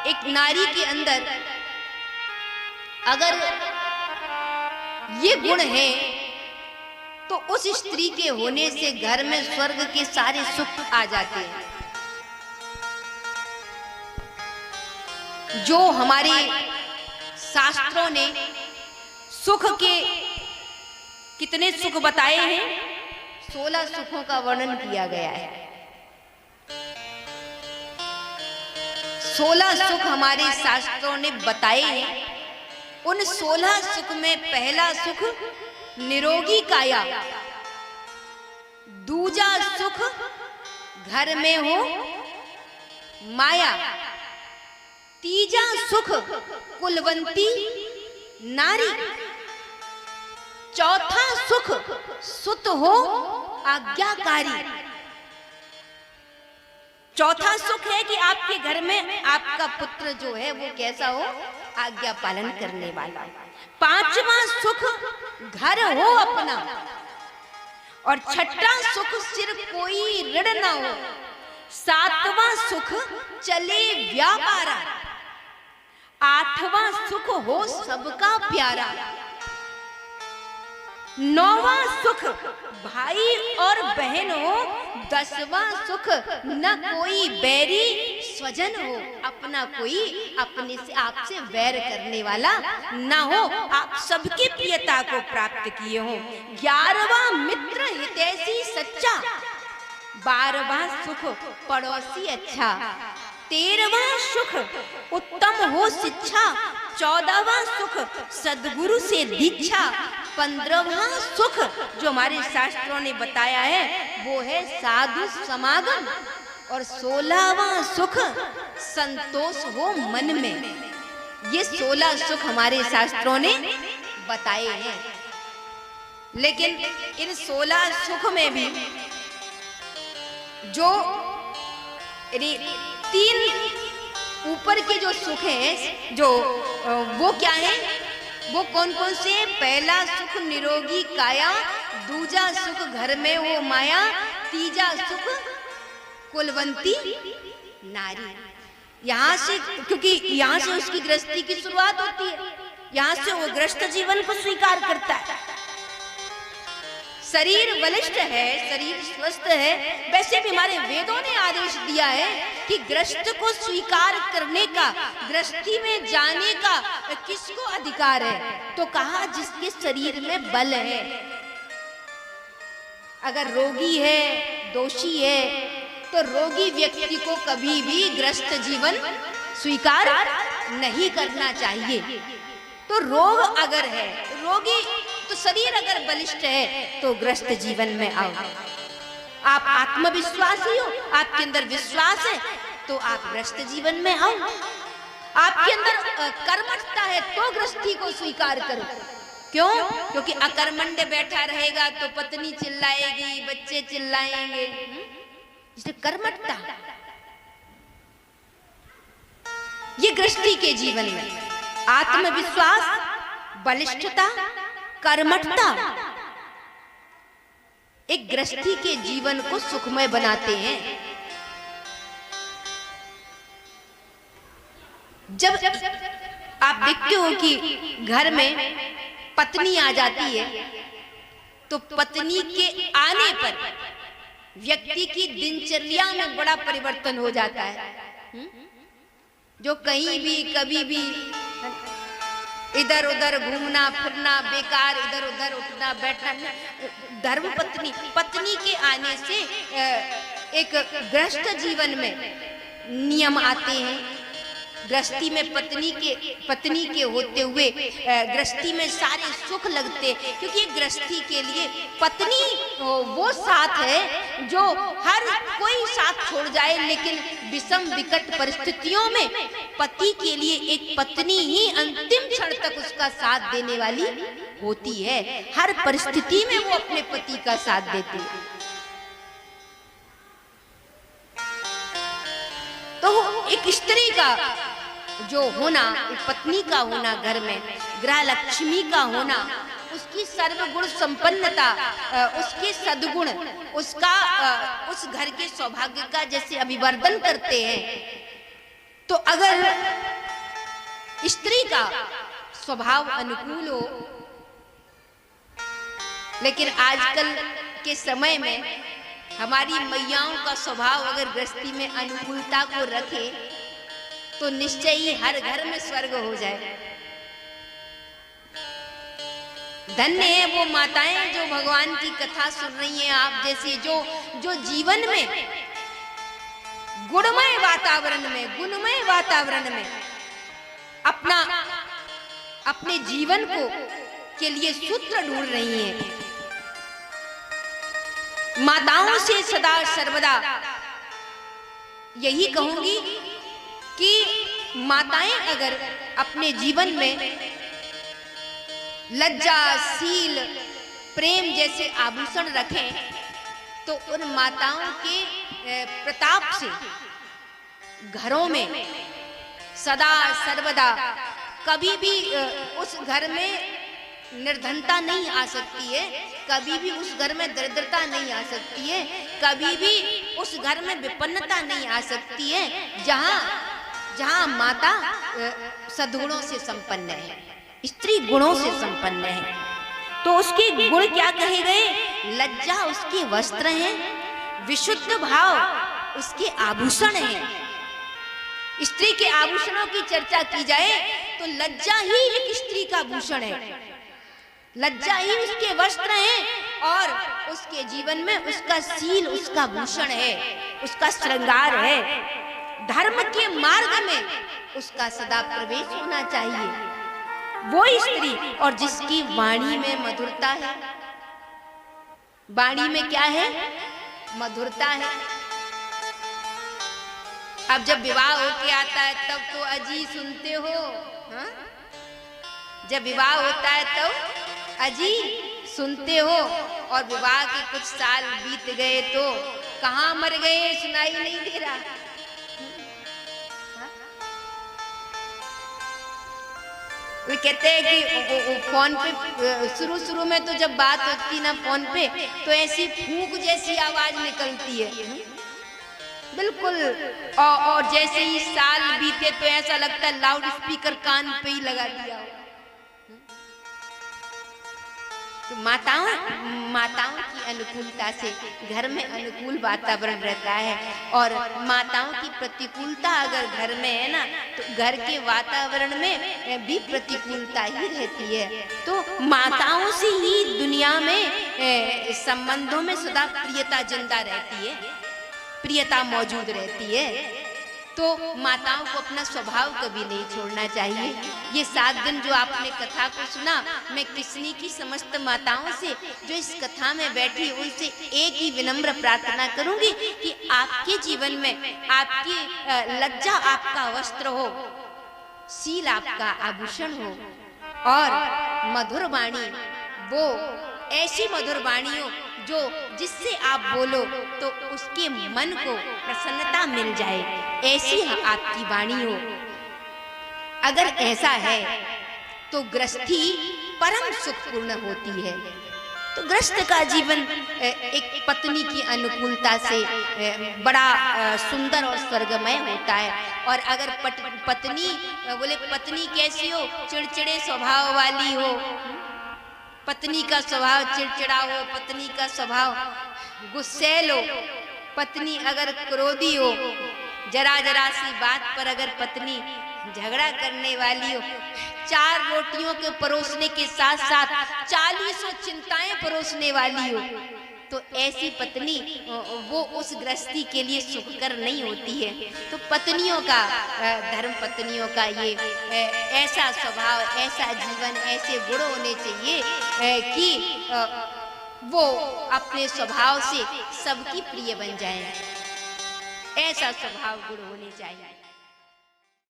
एक नारी के अंदर अगर ये गुण है तो उस स्त्री के होने से घर में स्वर्ग के सारे सुख आ जाते हैं। जो हमारे शास्त्रों ने सुख के कितने सुख बताए हैं, 16 सुखों का वर्णन किया गया है। 16 सुख हमारे शास्त्रों ने बताए हैं। उन 16 सुख में पहला सुख निरोगी काया, दूजा सुख घर में हो माया, तीजा सुख कुलवंती नारी, चौथा सुख सुत हो आज्ञाकारी। चौथा सुख है कि आपके घर में आपका पुत्र जो है वो कैसा हो, आज्ञा पालन करने वाला। पांचवा सुख घर हो अपना, और छठा सुख सिर कोई ऋण ना हो। सातवां सुख चले व्यापारा, आठवां सुख हो सबका प्यारा। नौवां सुख भाई और बहन हो। 10वां सुख न कोई बैरी स्वजन हो, अपना कोई अपने से आपसे वैर करने वाला ना हो, आप सबकी प्रियता को प्राप्त किए हो। 11वां मित्र हितैषी सच्चा, 12वां सुख पड़ोसी अच्छा। 13वां सुख उत्तम हो शिक्षा, 14वां सुख सद्गुरु से दीक्षा। 15वां सुख जो हमारे शास्त्रों ने बताया है वो है साधु समागम, और 16वां सुख संतोष हो मन में। ये 16 सुख हमारे शास्त्रों ने बताए हैं। लेकिन इन 16 सुख में भी जो 3 ऊपर के जो सुख हैं जो वो क्या है, वो कौन कौन से? पहला सुख निरोगी काया, दूजा सुख घर में हो माया, तीजा सुख कुलवंती नारी। यहाँ से, क्योंकि यहाँ से उसकी गृहस्थी की शुरुआत होती है, यहाँ से वो गृहस्थ जीवन को स्वीकार करता है। शरीर बलिष्ठ है, शरीर स्वस्थ है, वैसे भी हमारे वेदों ने आदेश दिया है कि गृहस्थ को स्वीकार करने का, गृहस्थी में जाने का किसको अधिकार है? तो कहा जिसके शरीर में बल है। अगर रोगी है, दोषी है, तो रोगी व्यक्ति को कभी भी गृहस्थ जीवन स्वीकार नहीं करना चाहिए। तो रोग अगर है, रोगी तो शरीर अगर बलिष्ठ है तो गृहस्थ जीवन में आओ। आप आत्मविश्वासी हो, आपके अंदर विश्वास है, तो आप गृहस्थ जीवन में आओ। आपके अंदर कर्मठता है तो गृहस्थी को स्वीकार करो। क्यों? क्योंकि अकर्मण्य बैठा रहेगा तो पत्नी चिल्लाएगी, बच्चे चिल्लाएंगे, इसलिए कर्मठता। ये गृहस्थी के जीवन में आत्मविश्वास, बलिष्ठता, कर्मठता एक गृहस्थी के जीवन को सुखमय बनाते हैं। जब आप देखते हो कि घर में पत्नी आ जाती है तो पत्नी के आने पर व्यक्ति की दिनचर्या में बड़ा परिवर्तन हो जाता है। जो कहीं भी कभी भी इधर उधर घूमना फिरना, बेकार इधर उधर उठना बैठना, धर्म पत्नी के आने से एक गृहस्थ जीवन में नियम आते हैं। गृहस्थी में पत्नी के होते हुए गृहस्थी में सारे सुख लगते, क्योंकि गृहस्थी के लिए पत्नी वो साथ है जो हर कोई साथ छोड़ जाए, लेकिन विषम विकट परिस्थितियों में पति के लिए एक पत्नी ही अंतिम क्षण तक उसका साथ देने वाली होती है। हर परिस्थिति में वो अपने पति का साथ देती है। तो एक स्त्री का जो होना, एक पत्नी का होना, घर में गृह लक्ष्मी का होना, उसकी सर्वगुण संपन्नता, उसके सद्गुण, उसका उस घर के सौभाग्य का जैसे अभिवर्धन करते हैं, तो अगर स्त्री का स्वभाव अनुकूल हो, लेकिन आजकल के समय में हमारी मैयाओं का स्वभाव अगर गृहस्थी में अनुकूलता को रखे तो निश्चय ही हर घर में स्वर्ग हो जाए। धन्य है वो माताएं जो भगवान की कथा सुन रही हैं, आप जैसे जो जीवन में गुणमय वातावरण में, गुणमय वातावरण में अपने जीवन को के लिए सूत्र ढूंढ रही हैं। माताओं से सदा सर्वदा यही कहूंगी कि माताएं अगर अपने जीवन में लज्जा, शील, प्रेम जैसे आभूषण रखें तो उन माताओं के प्रताप से घरों में सदा सर्वदा कभी भी उस घर में निर्धनता नहीं आ सकती है, कभी भी उस घर में दरिद्रता नहीं आ सकती है, कभी भी उस घर में विपन्नता नहीं आ सकती है, जहां माता सद्गुणों से संपन्न है, स्त्री गुणों से संपन्न है। तो उसके गुण क्या कहे गए? लज्जा उसके वस्त्र हैं, विशुद्ध भाव उसके आभूषण हैं। स्त्री के आभूषणों की चर्चा की जाए तो लज्जा ही एक स्त्री का भूषण है, लज्जा ही उसके वस्त्र हैं और उसके जीवन में उसका शील उसका भूषण है, उसका श्रृंगार है। धर्म के मार्ग में उसका सदा प्रवेश होना चाहिए। वो स्त्री और जिसकी वाणी में मधुरता है, वाणी में क्या है? मधुरता है। अब जब विवाह होके आता है तब तो अजी सुनते हो, हा? जब विवाह होता है तब अजी सुनते हो और विवाह के कुछ साल बीत गए तो कहाँ मर गए सुनाई नहीं दे रहा। वो कहते हैं कि फोन पे शुरू में तो जब बात होती ना फोन पे तो ऐसी फूंक जैसी आवाज निकलती है, बिल्कुल। और जैसे ही साल बीते तो ऐसा लगता है लाउड स्पीकर कान पे ही लगा दिया हो। तो माताओं की अनुकूलता से घर में अनुकूल वातावरण रहता है, और माताओं की प्रतिकूलता अगर घर में है ना तो घर के वातावरण में भी प्रतिकूलता ही रहती है। तो माताओं से ही दुनिया में संबंधों में सदा प्रियता जिंदा रहती है, प्रियता मौजूद रहती है। तो माताओं को अपना स्वभाव कभी नहीं छोड़ना चाहिए। ये 7 दिन जो आपने कथा को सुना, मैं किसनी की समस्त माताओं से जो इस कथा में बैठी उनसे एक ही विनम्र प्रार्थना करूंगी कि आपके जीवन में आपकी लज्जा आपका वस्त्र हो, शील आपका आभूषण हो, और मधुर वाणी वो ऐसी मधुर वाणी हो जो जिससे आप बोलो तो उसके मन को प्रसन्नता मिल जाए, ऐसी आपकी वाणी हो। अगर ऐसा है तो गृहस्थी परम सुखपूर्ण होती है। तो गृहस्थ का जीवन एक पत्नी की अनुकूलता से बड़ा सुंदर और स्वर्गमय होता है। और अगर पत्नी कैसी हो? चिड़चिड़े स्वभाव वाली हो, पत्नी का स्वभाव चिड़चिड़ा हो, पत्नी का स्वभाव गुस्सैल हो, पत्नी अगर क्रोधी हो, जरा सी बात पर अगर पत्नी झगड़ा करने वाली हो, 4 रोटियों के परोसने के साथ साथ 40 चिंताएं परोसने वाली हो, तो ऐसी पत्नी वो उस गृहस्थी के लिए सुखकर नहीं होती है। तो पत्नियों का धर्म, पत्नियों का ये ऐसा स्वभाव, ऐसा जीवन, ऐसे गुण होने चाहिए कि वो अपने स्वभाव से सबकी प्रिय बन जाएं। ऐसा स्वभाव गुण होने चाहिए।